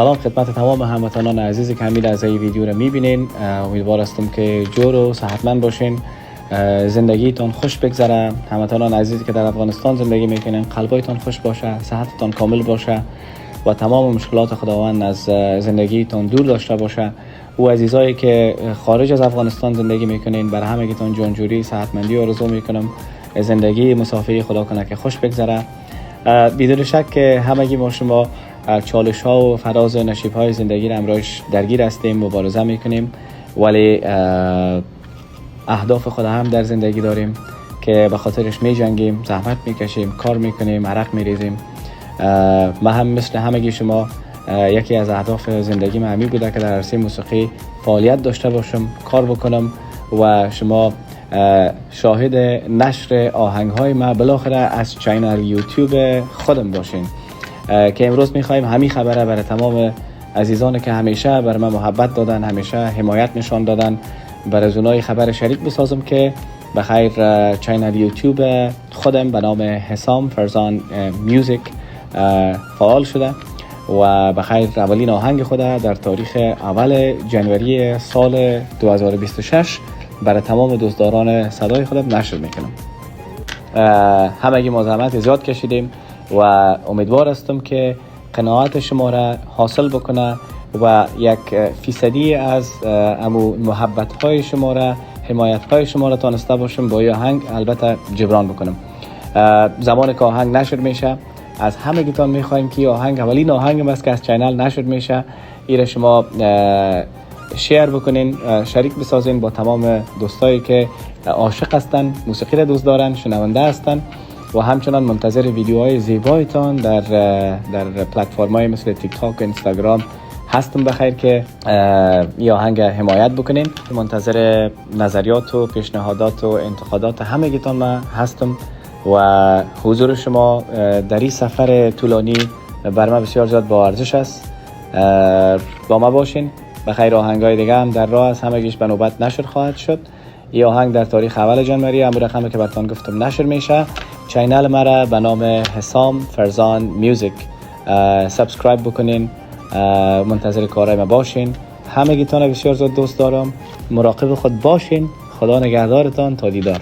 سلام خدمت تمام هموطنان عزیزی که همین از این ویدیو رو میبینین. امیدوار هستم که جور و صحتمند باشین، زندگیتون خوش بگذره. هموطنان عزیزی که در افغانستان زندگی میکنین قلبایتون خوش باشه، صحتتون کامل باشه و تمام مشکلات خداوند از زندگیتون دور داشته باشه. و عزیزایی که خارج از افغانستان زندگی میکنین، بر همگیتون جانجوری صحتمندی آرزو میکنم. زندگی مسافری خدا کنه که خوش بگذره. بدون شک که همگی ما شما چالش ها و فراز نشیب های زندگی را امروز درگیر هستیم، مبارزه میکنیم، ولی اهداف خود هم در زندگی داریم که به خاطرش می جنگیم، زحمت میکشیم، کار میکنیم، عرق میریزیم. من هم مثل همگی شما یکی از اهداف زندگی من همین بوده که در عرصه موسیقی فعالیت داشته باشم، کار بکنم و شما شاهد نشر آهنگ های ما بالاخره از چینل یوتیوب خودم باشین که امروز میخوایم همین خبره برای تمام عزیزانی که همیشه بر من محبت دادن، همیشه حمایت نشان دادن، برای اونای خبر شریک بسازم که بخیر چینل یوتیوب خودم به نام حسام فرزان میوزیک فعال شده و بخیر اولین آهنگ خود در تاریخ اول جنوری سال 2026 برای تمام دوستداران صدای خودم نشر میکنم. همگی ما زحمت زیاد کشیدیم و امیدوار هستم که قناعت شما را حاصل بکنه و 1% از امو محبت های شما را، حمایت های شما را تانسته باشم با این آهنگ البته جبران بکنم. زمان که آهنگ نشر میشه از همگیتان میخوایم که آهنگ اولین آهنگ است که از چینل نشر میشه، ایره شما شیر بکنین، شریک بسازین با تمام دوستایی که عاشق هستن، موسیقی را دوست دارن، شنونده هستن و همچنان منتظر ویدیوهای زیبایتان در پلتفرم‌های مثل تیک تاک و اینستاگرام هستم بخیر که این آهنگ حمایت بکنین. منتظر نظریات و پیشنهادات و انتقادات همگیتان من هستم و حضور شما در این سفر طولانی بر من بسیار زیاد با ارزش است. با ما باشین. بخیر آهنگای دیگه هم در راه است، همگیش به نوبت نشر خواهد شد. این آهنگ در تاریخ اول جنوری هم رقمی که براتون گفتم نشر میشه. چینل مرا به نام حسام فرزان میوزیک سابسکرایب بکنین، منتظر کارهای ما باشین. همگیتون بسیار زیاد دوست دارم. مراقب خود باشین. خدا نگهدارتان تا دیدار.